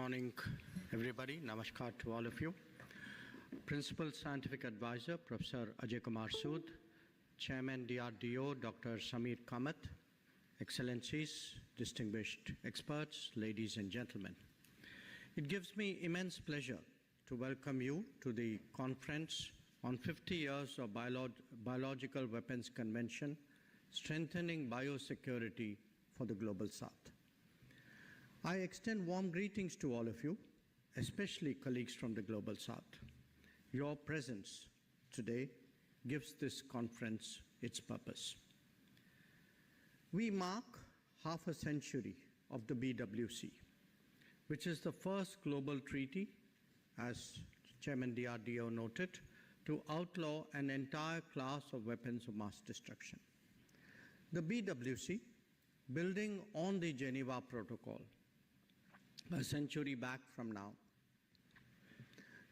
morning, everybody. Namaskar to all of you. Principal Scientific Advisor, Professor Ajay Kumar Sood, Chairman DRDO, Dr. Samir Kamath, Excellencies, distinguished experts, ladies and gentlemen. It gives me immense pleasure to welcome you to the conference on 50 years of Biological Weapons Convention, Strengthening Biosecurity for the Global South. I extend warm greetings to all of you, especially colleagues from the Global South. Your presence today gives this conference its purpose. We mark half a century of the BWC, which is the first global treaty, as Chairman DRDO noted, to outlaw an entire class of weapons of mass destruction. The BWC, building on the Geneva Protocol, a century back from now,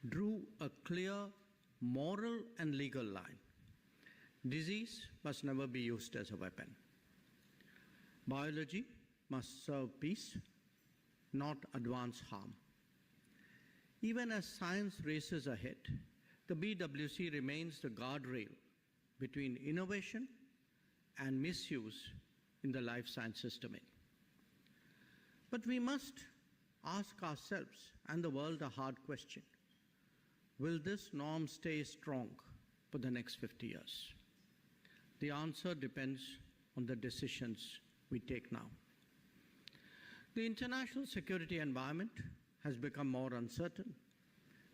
drew a clear moral and legal line. Disease must never be used as a weapon. Biology must serve peace, not advance harm. Even as science races ahead, the BWC remains the guardrail between innovation and misuse in the life sciences domain. But we must ask ourselves and the world a hard question. Will this norm stay strong for the next 50 years? The answer depends on the decisions we take now. The international security environment has become more uncertain.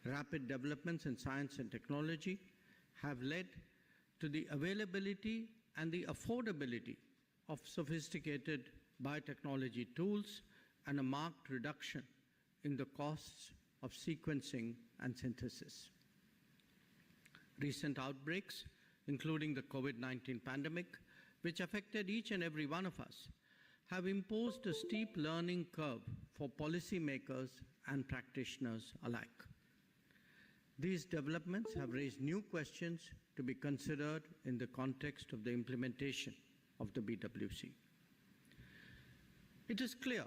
Rapid developments in science and technology have led to the availability and the affordability of sophisticated biotechnology tools and a marked reduction in the costs of sequencing and synthesis. Recent outbreaks, including the COVID-19 pandemic, which affected each and every one of us, have imposed a steep learning curve for policymakers and practitioners alike. These developments have raised new questions to be considered in the context of the implementation of the BWC. It is clear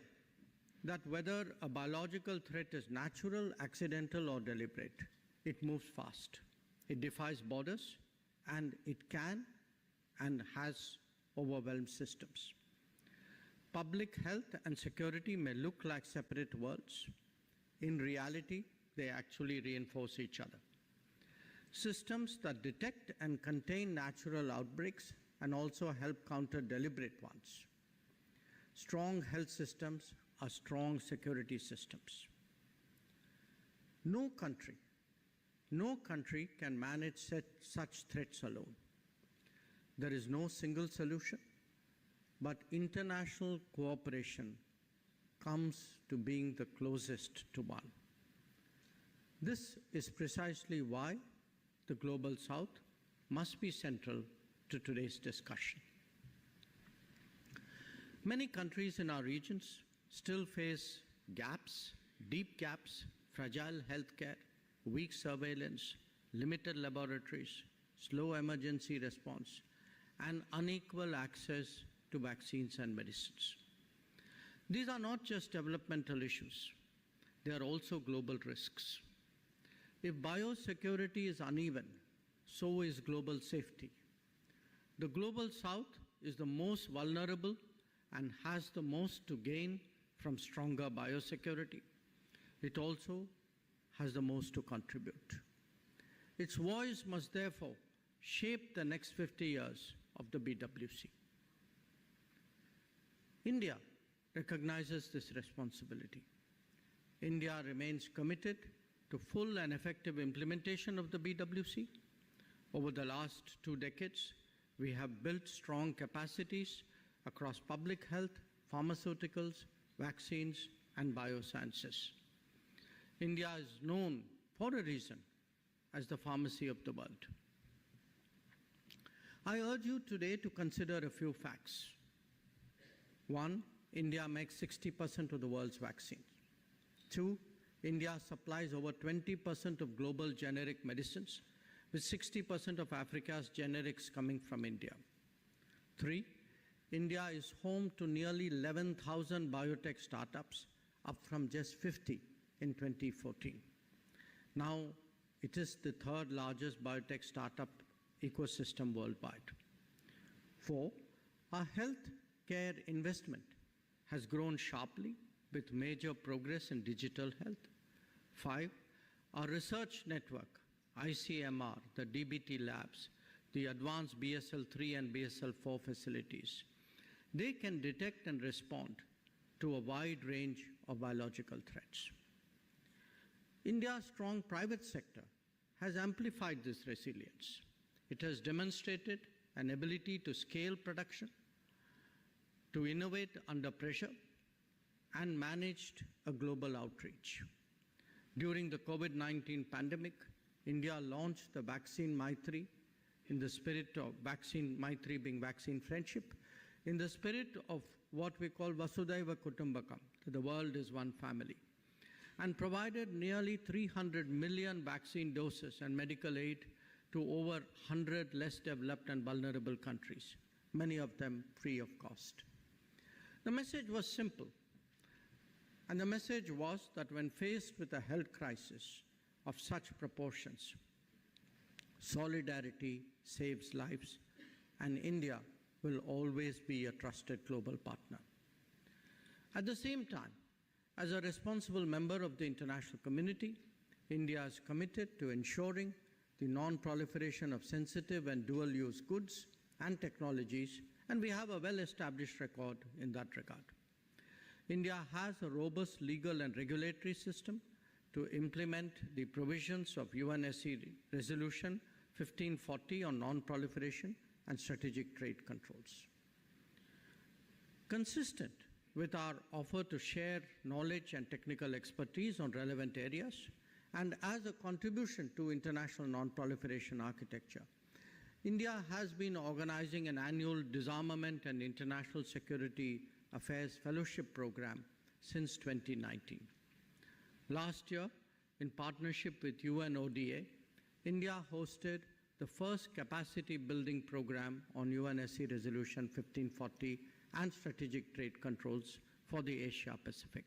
that whether a biological threat is natural, accidental, or deliberate, it moves fast. It defies borders, and it can and has overwhelmed systems. Public health and security may look like separate worlds. In reality, they actually reinforce each other. Systems that detect and contain natural outbreaks and also help counter deliberate ones. Strong health systems are strong security systems. No country can manage such threats alone. There is no single solution, but international cooperation comes to being the closest to one. This is precisely why the Global South must be central to today's discussion. Many countries in our regions still face gaps, deep gaps, fragile healthcare, weak surveillance, limited laboratories, slow emergency response, and unequal access to vaccines and medicines. These are not just developmental issues, they are also global risks. If biosecurity is uneven, so is global safety. The Global South is the most vulnerable and has the most to gain from stronger biosecurity. It also has the most to contribute. Its voice must therefore shape the next 50 years of the BWC. India recognizes this responsibility. India remains committed to full and effective implementation of the BWC. Over the last 2 decades, we have built strong capacities across public health, pharmaceuticals, vaccines, and biosciences. India is known for a reason as the pharmacy of the world. I urge you today to consider a few facts. 1, India makes 60% of the world's vaccines. 2, India supplies over 20% of global generic medicines, with 60% of Africa's generics coming from India. 3, India is home to nearly 11,000 biotech startups, up from just 50 in 2014. Now, it is the third largest biotech startup ecosystem worldwide. 4, our health care investment has grown sharply with major progress in digital health. 5, our research network, ICMR, the DBT labs, the advanced BSL-3 and BSL-4 facilities, they can detect and respond to a wide range of biological threats. India's strong private sector has amplified this resilience. It has demonstrated an ability to scale production, to innovate under pressure, and managed a global outreach. During the COVID-19 pandemic, India launched the Vaccine Maitri in the spirit of Vaccine Maitri being vaccine friendship, in the spirit of what we call Vasudhaiva Kutumbakam, the world is one family, and provided nearly 300 million vaccine doses and medical aid to over 100 less developed and vulnerable countries, many of them free of cost. The message was simple, and the message was that when faced with a health crisis of such proportions, solidarity saves lives, and India will always be a trusted global partner. At the same time, as a responsible member of the international community, India is committed to ensuring the non-proliferation of sensitive and dual-use goods and technologies, and we have a well-established record in that regard. India has a robust legal and regulatory system to implement the provisions of UNSC Resolution 1540 on non-proliferation and strategic trade controls. Consistent with our offer to share knowledge and technical expertise on relevant areas, and as a contribution to international non-proliferation architecture, India has been organizing an annual Disarmament and International Security Affairs Fellowship Program since 2019. Last year, in partnership with UNODA, India hosted the first capacity building program on UNSC Resolution 1540 and strategic trade controls for the Asia Pacific.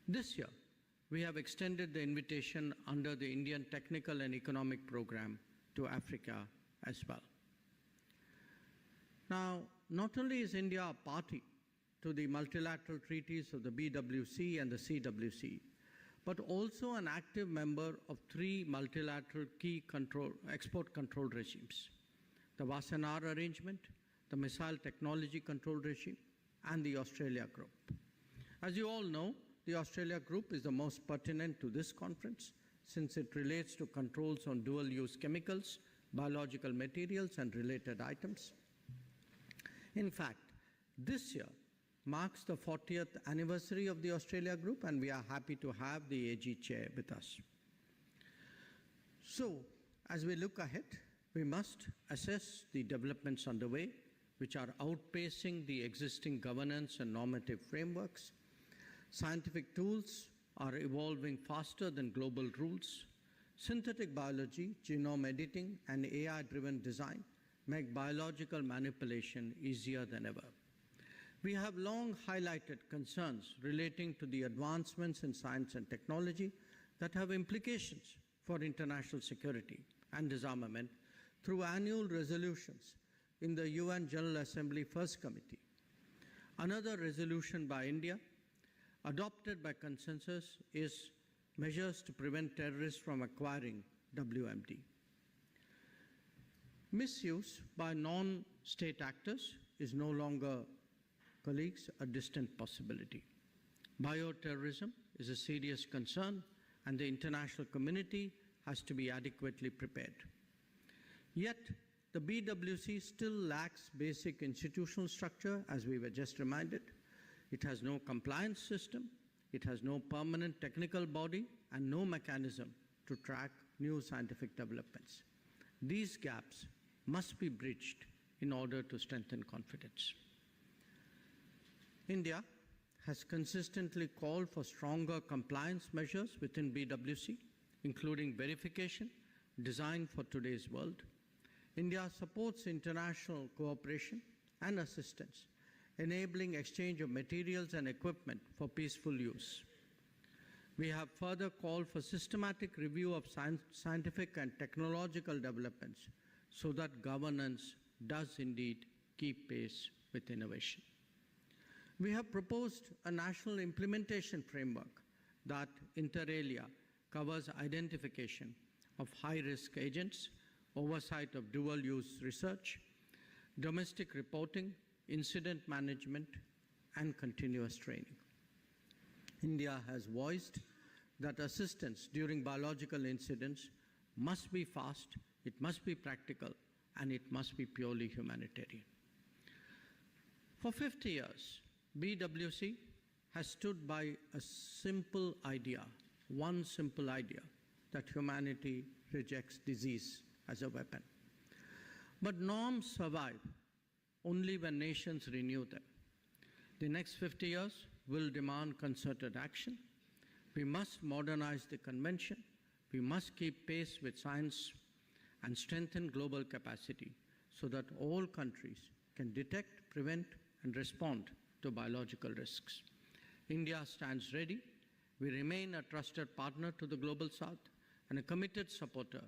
This year, we have extended the invitation under the Indian Technical and Economic Program to Africa as well. Now, not only is India a party to the multilateral treaties of the BWC and the CWC, but also an active member of 3 multilateral key export control regimes: the Wassenaar Arrangement, the Missile Technology Control Regime, and the Australia Group. As you all know, the Australia Group is the most pertinent to this conference since it relates to controls on dual-use chemicals, biological materials, and related items. In fact, this year marks the 40th anniversary of the Australia Group, and we are happy to have the AG chair with us. So, as we look ahead, we must assess the developments underway, which are outpacing the existing governance and normative frameworks. Scientific tools are evolving faster than global rules. Synthetic biology, genome editing, and AI-driven design make biological manipulation easier than ever. We have long highlighted concerns relating to the advancements in science and technology that have implications for international security and disarmament through annual resolutions in the UN General Assembly First Committee. Another resolution by India, adopted by consensus, is measures to prevent terrorists from acquiring WMD. Misuse by non-state actors is no longer, colleagues, a distant possibility. Bioterrorism is a serious concern, and the international community has to be adequately prepared. Yet, the BWC still lacks basic institutional structure, as we were just reminded. It has no compliance system, it has no permanent technical body, and no mechanism to track new scientific developments. These gaps must be bridged in order to strengthen confidence. India has consistently called for stronger compliance measures within BWC, including verification designed for today's world. India supports international cooperation and assistance, enabling exchange of materials and equipment for peaceful use. We have further called for systematic review of scientific and technological developments so that governance does indeed keep pace with innovation. We have proposed a national implementation framework that, inter alia, covers identification of high-risk agents, oversight of dual-use research, domestic reporting, incident management, and continuous training. India has voiced that assistance during biological incidents must be fast, it must be practical, and it must be purely humanitarian. For 50 years, BWC has stood by a simple idea, one simple idea, that humanity rejects disease as a weapon. But norms survive only when nations renew them. The next 50 years will demand concerted action. We must modernize the convention. We must keep pace with science and strengthen global capacity so that all countries can detect, prevent, and respond to biological risks. India stands ready. We remain a trusted partner to the Global South and a committed supporter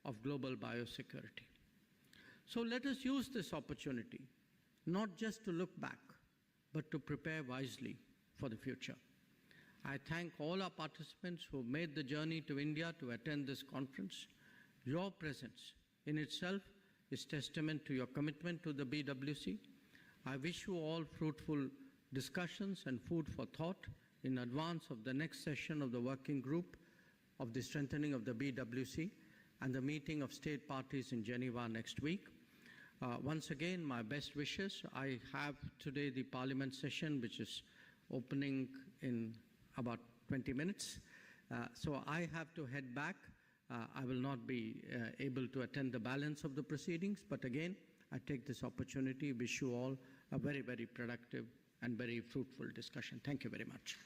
of global biosecurity. So let us use this opportunity, not just to look back, but to prepare wisely for the future. I thank all our participants who made the journey to India to attend this conference. Your presence in itself is testament to your commitment to the BWC. I wish you all fruitful discussions and food for thought in advance of the next session of the working group of the strengthening of the BWC and the meeting of state parties in Geneva next week. Once again, my best wishes. I have today the Parliament session, which is opening in about 20 minutes. So I have to head back. I will not be able to attend the balance of the proceedings, but again, I take this opportunity, wish you all a very, very productive and very fruitful discussion. Thank you very much.